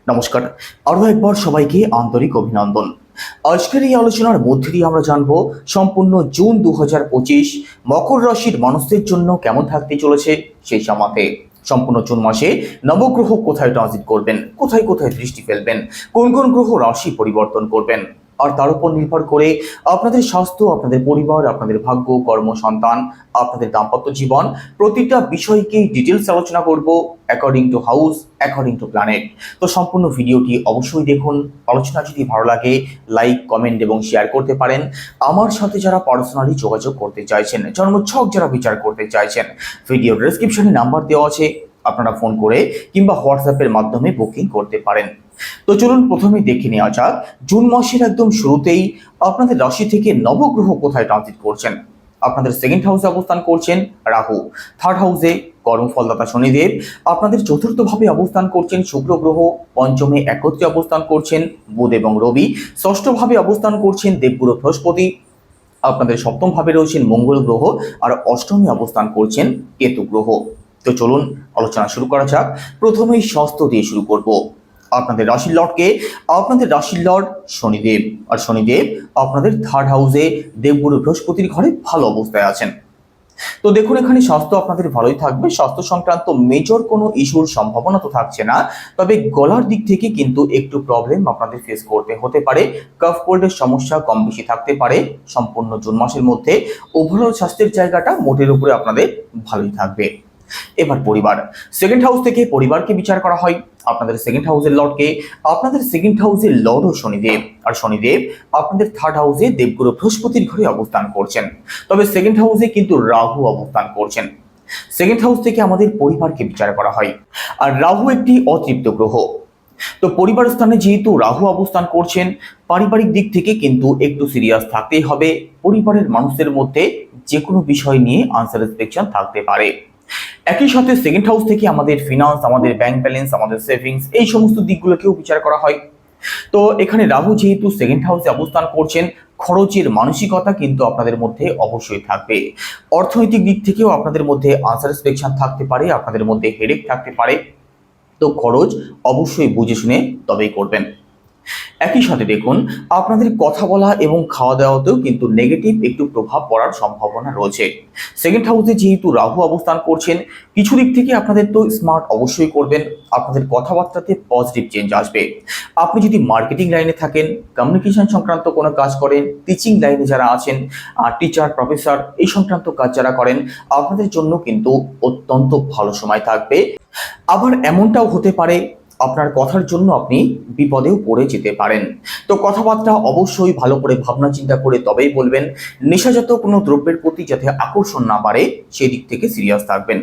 নমস্কার। আরো একবার সবাইকে আন্তরিক অভিনন্দন। আজকের এই আলোচনার মধ্যে দিয়ে আমরা জানবো সম্পূর্ণ জুন 2025 মকর রাশির মানুষদের জন্য কেমন থাকতে চলেছে সেই সাথে সম্পূর্ণ জুন মাসে নবগ্রহ কোথায় ট্রানজিট করবেন, কোথায় কোথায় দৃষ্টি ফেলবেন, কোন কোন গ্রহ রাশি পরিবর্তন করবেন, আর তার উপর নির্ভর করে আপনাদের স্বাস্থ্য, আপনাদের পরিবার, আপনাদের ভাগ্য, কর্ম, সন্তান, আপনাদের দাম্পত্য জীবন প্রতিটা বিষয়কেই ডিটেলস আলোচনা করব according to house, according to planet. তো সম্পূর্ণ ভিডিওটি অবশ্যই দেখুন। আলোচনা যদি ভালো লাগে লাইক, কমেন্ট এবং শেয়ার করতে পারেন। আমার সাথে যারা পার্সোনালি যোগাযোগ করতে চাইছেন, জন্মছক যারা বিচার করতে চাইছেন, ভিডিও ডেসক্রিপশনে নাম্বার দেওয়া আছে, আপনারা ফোন করে কিংবা হোয়াটসঅ্যাপের মাধ্যমে বুকিং করতে পারেন। তো চলুন প্রথমে দেখে নেওয়া যাক জুন মাসের একদম শুরুতেই আপনাদের রাশি থেকে নবগ্রহ কোথায় ট্রানজিট করছেন। আপনাদের সেকেন্ড হাউসে অবস্থান করছেন রাহু, থার্ড হাউসে কর্মফলদাতা শনিদেব, আপনাদের চতুর্থ ভাবে অবস্থান করছেন শুক্র গ্রহ, পঞ্চমে একত্রে অবস্থান করছেন বুধ এবং রবি, ষষ্ঠ ভাবে অবস্থান করছেন দেবগুরু বৃহস্পতি, আপনাদের সপ্তম ভাবে রয়েছেন মঙ্গল গ্রহ, আর অষ্টমে অবস্থান করছেন কেতু গ্রহ। তো চলুন আলোচনা শুরু করা যাক। প্রথমেই স্বাস্থ্য দিয়ে শুরু করব। আপনাদের রাশির লর্ডকে, আপনাদের রাশির লর্ড শনিদেব, আর শনিদেব আপনাদের থার্ড হাউসে দেবগুরু বৃহস্পতির ঘরে ভালো অবস্থায় আছেন। তো দেখুন এখানে স্বাস্থ্য আপনাদের ভালোই থাকবে, স্বাস্থ্য সংক্রান্ত মেজর কোনো ইস্যুর সম্ভাবনা তো থাকছে না, তবে গলার দিক থেকে কিন্তু একটু প্রবলেম আপনাদের ফেস করতে হতে পারে। কাফ কোল্ডের সমস্যা কম বেশি থাকতে পারে সম্পূর্ণ জুন মাসের মধ্যে। ওভারঅল স্বাস্থ্যের জায়গাটা মোটের উপরে আপনাদের ভালোই থাকবে। এবার পরিবার, সেকেন্ড হাউস থেকে পরিবারকে বিচার করা হয়। আপনাদের সেকেন্ড হাউসের লর্ডকে, আপনাদের সেকেন্ড হাউসের লর্ডও শনিদেব, আর শনিদেব আপনাদের থার্ড হাউসে দেবগুরু বৃহস্পতির ঘরে অবস্থান করছেন। তবে সেকেন্ড হাউসে কিন্তু রাহু অবস্থান করছেন। সেকেন্ড হাউস থেকে আমাদের পরিবারকে বিচার করা হয়, আর রাহু একটি অতৃপ্ত গ্রহ। তো পরিবার স্থানে যেহেতু রাহু অবস্থান করছেন, পারিবারিক দিক থেকে কিন্তু একটু সিরিয়াস থাকতেই হবে। পরিবারের মানুষদের মধ্যে যে কোনো বিষয় নিয়ে আনস্যাটিসফ্যাকশন থাকতে পারে। একই সাথে সেকেন্ড হাউস থেকে আমাদের ফিনান্স, আমাদের ব্যাংক ব্যালেন্স, আমাদের সেভিংস, এই সমস্ত দিকগুলোকেও বিচার করা হয়। তো এখানে রাহু যেহেতু সেকেন্ড হাউসে অবস্থান করছেন, খরচের মানসিকতা কিন্তু আপনাদের মধ্যে অবশ্যই থাকবে। অর্থনৈতিক দিক থেকেও আপনাদের মধ্যে আনস্যাটিসফ্যাকশন থাকতে পারে, আপনাদের মধ্যে হেডেক থাকতে পারে। তো খরচ অবশ্যই বুঝে শুনে তবেই করবেন। একই সাথে দেখুন আপনাদের কথা বলা এবং খাওয়া দাওয়াতেও কিন্তু নেগেটিভ একটু প্রভাব পড়ার সম্ভাবনা রয়েছে। সেকেন্ড হাউসে যেহেতু রাহু অবস্থান করছেন, কিছু দিক থেকে আপনাদের তো স্মার্ট অবশ্যই করবেন, আপনাদের কথাবার্তাতে পজিটিভ চেঞ্জ আসবে। আপনি যদি মার্কেটিং লাইনে থাকেন, কমিউনিকেশন সংক্রান্ত কোনো কাজ করেন, টিচিং লাইনে যারা আছেন, টিচার, প্রফেসর, এই সংক্রান্ত কাজ যারা করেন, আপনাদের জন্য কিন্তু অত্যন্ত ভালো সময় থাকবে। আবার এমনটাও হতে পারে আপনার কথার জন্য আপনি বিপদেও পড়ে যেতে পারেন। তো কথাবার্তা অবশ্যই ভালো করে ভাবনা চিন্তা করে তবেই বলবেন। নেশাজাত কোনো দ্রব্যের প্রতি যাতে আকর্ষণ না বাড়ে সেই দিক থেকে সিরিয়াস থাকবেন।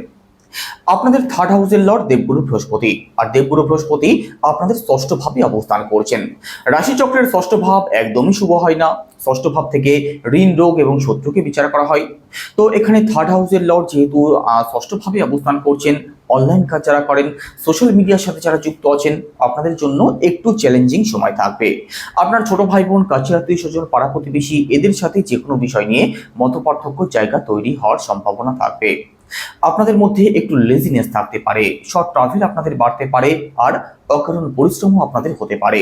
আপনাদের থার্ড হাউসের লর্ড দেবগুরু বৃহস্পতি, আর দেবগুরু বৃহস্পতি আপনাদের ষষ্ঠ ভাবে অবস্থান করছেন। রাশিচক্রের ষষ্ঠ ভাব একদমই শুভ হয় না। ষষ্ঠ ভাব থেকে ঋণ, রোগ এবং শত্রুকে বিচার করা হয়। তো এখানে থার্ড হাউসের লর্ড যেহেতু ষষ্ঠ ভাবে অবস্থান করছেন, অনলাইন কাজ যারা করেন, সোশ্যাল মিডিয়ার সাথে যারা যুক্ত আছেন, আপনাদের জন্য একটু চ্যালেঞ্জিং সময় থাকবে। আপনার ছোট ভাই বোন, কাছের আত্মীয় স্বজন, পাড়া প্রতিবেশী, এদের সাথে যে কোনো বিষয় নিয়ে মতপার্থক্য জায়গা তৈরি হওয়ার সম্ভাবনা থাকবে। আপনাদের মধ্যে একটু লেজিনেস থাকতে পারে, শর্ট ট্রাভেল আপনাদের বাড়তে পারে, আর অকারণ পরিশ্রমও আপনাদের হতে পারে।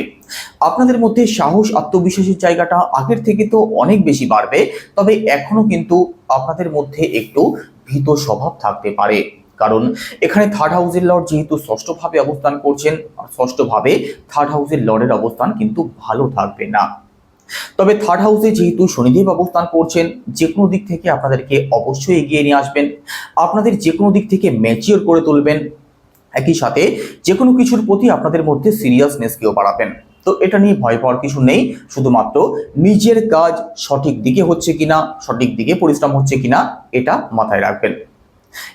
আপনাদের মধ্যে সাহস, আত্মবিশ্বাসের জায়গাটা আগের থেকে তো অনেক বেশি বাড়বে, তবে এখনো কিন্তু আপনাদের মধ্যে একটু ভীত স্বভাব থাকতে পারে। কারণ এখানে থার্ড হাউসের লর্ড যেহেতু ষষ্ঠ ভাবে অবস্থান করছেন, আর ষষ্ঠ ভাবে থার্ড হাউসের লর্ডের অবস্থান কিন্তু ভালো থাকবে না। তবে থার্ড হাউসে যেহেতু শনিদেব অবস্থান করছেন, যে কোনো দিক থেকে আপনাদেরকে অবশ্যই এগিয়ে নিয়ে আসবেন, আপনাদের যে কোনো দিক থেকে ম্যাচিওর করে তুলবেন। একই সাথে যে কোনো কিছুর প্রতি আপনাদের মধ্যে সিরিয়াসনেসকেও বাড়াবেন। তো এটা নিয়ে ভয় পাওয়ার কিছু নেই, শুধুমাত্র নিজের কাজ সঠিক দিকে হচ্ছে কিনা, সঠিক দিকে পরিশ্রম হচ্ছে কিনা, এটা মাথায় রাখবেন।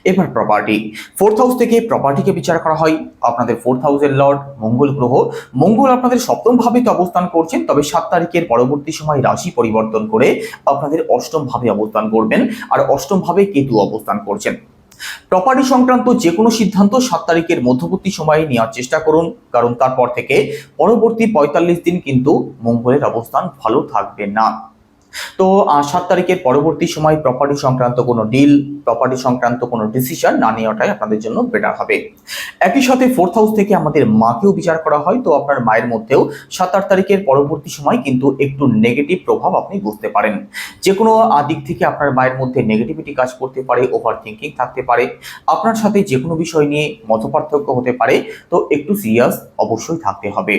এবার প্রপার্টি, ফোর্থ হাউস থেকে প্রপার্টিকে বিচার করা হয়। আপনাদের ফোর্থ হাউসের লর্ড মঙ্গল গ্রহ, মঙ্গল আপনাদের সপ্তম ভাবে তো অবস্থান করছেন, তবে 7 তারিখের পরবর্তী সময় রাশি পরিবর্তন করে আপনাদের অষ্টম ভাবে অবস্থান করবেন, আর অষ্টম ভাবে কেতু অবস্থান করছেন। প্রপার্টি সংক্রান্ত যে কোনো সিদ্ধান্ত 7 তারিখের মধ্যবর্তী সময়ে নেওয়ার চেষ্টা করুন, কারণ তারপর থেকে পরবর্তী 45 দিন কিন্তু মঙ্গলের অবস্থান ভালো থাকবে না। তো 7 তারিখের পরবর্তী সময় প্রপার্টি সংক্রান্ত কোনো ডিল, প্রপার্টি সংক্রান্ত কোনো ডিসিশন না নেওয়াটাই আপনাদের জন্য বেটার হবে। একই সাথে 4th হাউস থেকে আমাদের মাকেও বিচার করা হয়, তো আপনার মায়ের মধ্যেও 7-8 তারিখের পরবর্তী সময় কিন্তু একটু নেগেটিভ প্রভাব আপনি বুঝতে পারেন। যে কোনো দিক থেকে আপনার মায়ের মধ্যে নেগেটিভিটি কাজ করতে পারে, ওভার থিঙ্কিং থাকতে পারে, আপনার সাথে যে কোনো বিষয় নিয়ে মতপার্থক্য হতে পারে, তো একটু সিরিয়াস অবশ্যই থাকতে হবে।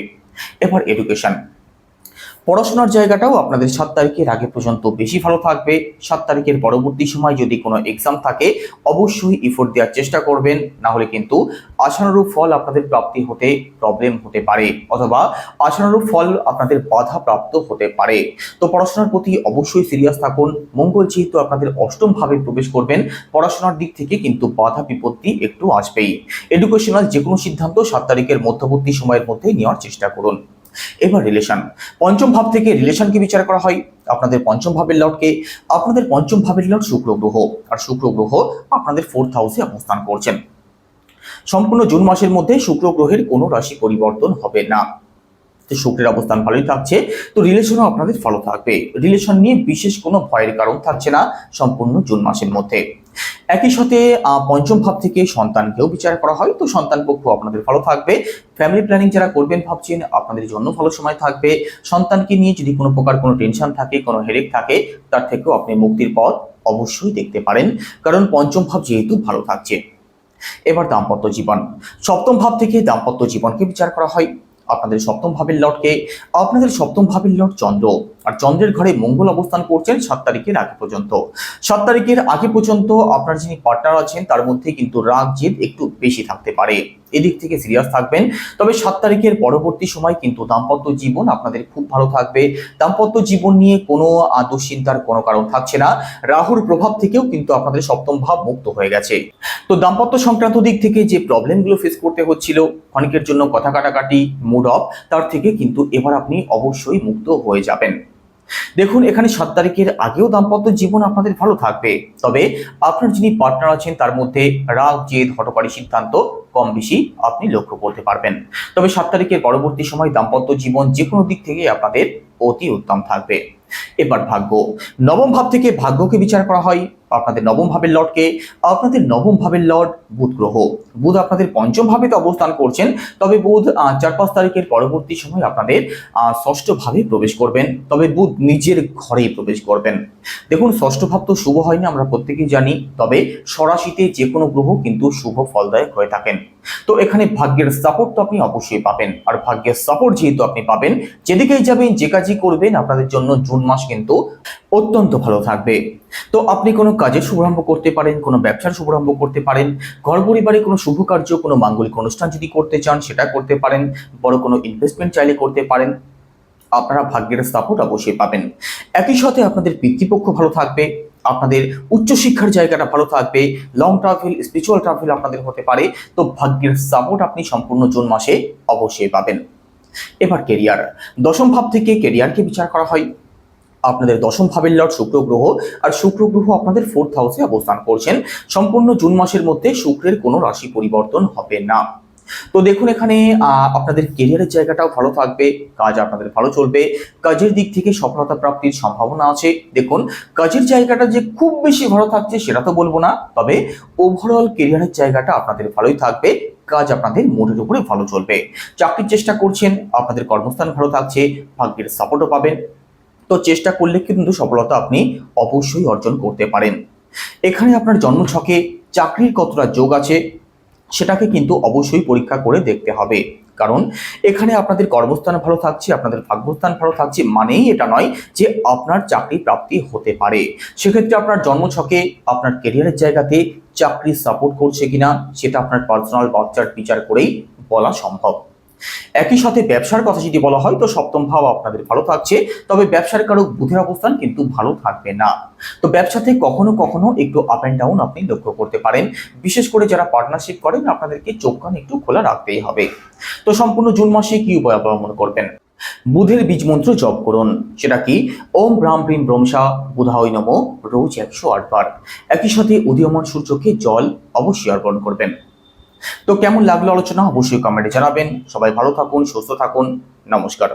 এবার এডুকেশন, পড়াশোনার জায়গাটাও আপনাদের 7 তারিখের আগে পর্যন্ত বেশি ভালো থাকবে। 7 তারিখের পরবর্তী সময় যদি কোনো এক্সাম থাকে অবশ্যই এফোর্ট দেওয়ার চেষ্টা করবেন, না হলে কিন্তু আশানুরূপ ফল আপনাদের প্রাপ্তি হতে প্রবলেম হতে পারে, অথবা আশানুরূপ ফল আপনাদের বাধা প্রাপ্ত হতে পারে। তো পড়াশোনার প্রতি অবশ্যই সিরিয়াস থাকুন। মঙ্গল যেহেতু আপনাদের অষ্টম ভাবে প্রবেশ করবেন, পড়াশোনার দিক থেকে কিন্তু বাধা বিপত্তি একটু আসবেই। এডুকেশনাল যে কোনো সিদ্ধান্ত 7 তারিখের মধ্যবর্তী সময়ের মধ্যে নেওয়ার চেষ্টা করুন। এবার রিলেশন, পঞ্চম ভাব থেকে রিলেশনকে বিচার করা হয়। আপনাদের পঞ্চম ভাবের লর্ডকে, আপনাদের পঞ্চম ভাবের লর্ড শুক্র গ্রহ, আর শুক্র গ্রহ আপনাদের 4th হাউসে অবস্থান করছেন। সম্পূর্ণ জুন মাসের মধ্যে শুক্র গ্রহের কোনো রাশি পরিবর্তন হবে না, শুক্রের অবস্থান ভালোই থাকছে, তো রিলেশনও আপনাদের ভালো থাকবে। রিলেশন নিয়ে বিশেষ কোনো ভয়ের কারণ থাকছে না সম্পূর্ণ জুন মাসের মধ্যে। একই সাথে পঞ্চম ভাব থেকে সন্তানকেও বিচার করা হয়, তো সন্তান পক্ষ আপনাদের ভালো থাকবে। ফ্যামিলি প্ল্যানিং যারা করবেন ভাবছেন আপনাদের জন্য ভালো সময় থাকবে। সন্তানকে নিয়ে যদি কোনো প্রকার কোনো টেনশন থাকে, কোনো হেডেক থাকে, তার থেকেও আপনি মুক্তির পথ অবশ্যই দেখতে পারেন, কারণ পঞ্চম ভাব যেহেতু ভালো থাকছে। এবার দাম্পত্য জীবন, সপ্তম ভাব থেকে দাম্পত্য জীবনকে বিচার করা হয়। আপনাদের সপ্তম ভাবের লর্ডকে, আপনাদের সপ্তম ভাবের লর্ড চন্দ্র, আর চন্দ্রের ঘরে মঙ্গল অবস্থান করছেন 7 তারিখের আগে পর্যন্ত। 7 তারিখের আগে পর্যন্ত আপনার যিনি পার্টনার আছেন তার মধ্যে কিন্তু রাগ জেদ একটু বেশি থাকতে পারে, এদিক থেকে সিরিয়াস থাকবেন। তবে 7 তারিখের পরবর্তী সময় কিন্তু দাম্পত্য জীবন আপনাদের খুব ভালো থাকবে। দাম্পত্য জীবন নিয়ে কোনো দুশ্চিন্তার কোনো কারণ থাকছে না। রাহুর প্রভাব থেকেও কিন্তু আপনাদের সপ্তম ভাব মুক্ত হয়ে গেছে। তো দাম্পত্য সংক্রান্ত দিক থেকে যে প্রবলেমগুলো ফেস করতে হচ্ছিল, অনেকের জন্য কথা কাটাকাটি, মুড অফ, তার থেকে কিন্তু এবার আপনি অবশ্যই মুক্ত হয়ে যাবেন। দেখুন, এখানে 7 তারিখের আগেও দাম্পত্য জীবন আপনাদের ভালো থাকবে, তবে আপনার যিনি পার্টনার আছেন তার মধ্যে রাগ জেদ হঠকারী সিদ্ধান্ত কম বেশি আপনি লক্ষ্য করতে পারবেন। তবে 7 তারিখের পরবর্তী সময় দাম্পত্য জীবন যে কোনো দিক থেকে আপনাদের অতি উত্তম থাকবে। এবার ভাগ্য, নবম ভাব থেকে ভাগ্যকে বিচার করা হয়। আপনাদের নবম ভাবের লর্ডকে, আপনাদের নবম ভাবের লর্ড বুধ গ্রহ। বুধ আপনাদের পঞ্চম ভাবে তো অবস্থান করছেন, তবে বুধ 4-5 তারিখের পরবর্তী সময় আপনাদের ষষ্ঠ ভাবে প্রবেশ করবেন, তবে বুধ নিজের ঘরেই প্রবেশ করবেন। দেখুন, ষষ্ঠ ভাব তো শুভ হয়নি, আমরা প্রত্যেকেই জানি, তবে সরাসিতে যে কোনো গ্রহ কিন্তু শুভ ফলদায়ক হয়ে থাকেন। তো এখানে ভাগ্যের সাপোর্ট তো আপনি অবশ্যই পাবেন, আর ভাগ্যের সাপোর্ট যেহেতু আপনি পাবেন, যেদিকেই যাবেন যে কাজই করবেন আপনাদের জন্য জুন মাস কিন্তু অত্যন্ত ভালো থাকবে। তো আপনি কোনো কাজের শুভারম্ভ করতে পারেন, কোনো ব্যবসার শুভারম্ভ করতে পারেন, ঘর পরিবারে কোনো শুভ কার্য, কোনো মাঙ্গলিক অনুষ্ঠান যদি করতে চান সেটা করতে পারেন, বড় কোনো ইনভেস্টমেন্ট চাইলে করতে পারেন, আপনারা ভাগ্যের সাপোর্ট অবশ্যই পাবেন। একই সাথে আপনাদের পিতৃপক্ষ ভালো থাকবে, আপনাদের উচ্চশিক্ষার জায়গাটা ভালো থাকবে, লং ট্রাভেল, স্পিরিচুয়াল ট্রাভেল আপনাদের হতে পারে। তো ভাগ্যের সাপোর্ট আপনি সম্পূর্ণ জুন মাসে অবশ্যই পাবেন। এবার কেরিয়ার, দশম ভাব থেকে কেরিয়ারকে বিচার করা হয়। আপনাদের দশম ভাবের লর্ড শুক্র গ্রহ, আর শুক্র গ্রহ আপনাদের 4th হাউসে অবস্থান করছেন। সম্পূর্ণ জুন মাসের মধ্যে শুক্রের কোনো রাশি পরিবর্তন হবে না। তো দেখুন, এখানে আপনাদের কেরিয়ারের জায়গাটাও ভালো থাকবে, কাজ আপনাদের ভালো চলবে, কাজের দিক থেকে সফলতা প্রাপ্তির সম্ভাবনা আছে। দেখুন, কাজের জায়গাটা যে খুব বেশি ভালো থাকছে সেটা তো বলবো না, তবে ওভারঅল কেরিয়ারের জায়গাটা আপনাদের ভালোই থাকবে, কাজ আপনাদের মোটের উপরে ভালো চলবে। চাকরির চেষ্টা করছেন, আপনাদের কর্মস্থান ভালো থাকছে, ভাগ্যের সাপোর্টও পাবেন। তো চেষ্টা করলে কিন্তু সফলতা আপনি অবশ্যই অর্জন করতে পারেন। এখানে আপনার জন্মছকে চাকরির কতটা যোগ আছে সেটাকে কিন্তু অবশ্যই পরীক্ষা করে দেখতে হবে, কারণ এখানে আপনাদের কর্মস্থান ভালো থাকছে, আপনাদের ভাগ্যস্থান ভালো থাকছে মানেই এটা নয় যে আপনার চাকরি প্রাপ্তি হতে পারে। সেক্ষেত্রে আপনার জন্মছকে আপনার কেরিয়ারের জায়গাতে চাকরি সাপোর্ট করছে কিনা সেটা আপনার পার্সোনাল বার্থ চার্ট বিচার করেই বলা সম্ভব। একই সাথে ব্যবসার কথা যদি বলা হয়, তো সপ্তম ভাব আপনাদের ভালো থাকছে, তবে ব্যবসার কারক বুধের অবস্থান কিন্তু ভালো থাকবে না। তো ব্যবসাতে কখনো কখনো একটু আপ অ্যান্ড ডাউন আপনি লক্ষ্য করতে পারেন, বিশেষ করে যারা পার্টনারশিপ করেন আপনাদেরকে চোখ কান একটু খোলা রাখতেই হবে। তো সম্পূর্ণ জুন মাসে কি উপায় অবলম্বন করবেন? বুধের বীজ মন্ত্র জপ করুন, সেটা কি ওম ব্রাম ব্রিম ব্রহ্মসা বুধায় নমঃ, রোজ 108 বার। একই সাথে উদীয়মান সূর্যকে জল অবশ্যই অর্পণ করবেন। তো কেমন লাগলো আলোচনা অবশ্যই কমেন্টে জানাবেন। সবাই ভালো থাকুন, সুস্থ থাকুন, নমস্কার।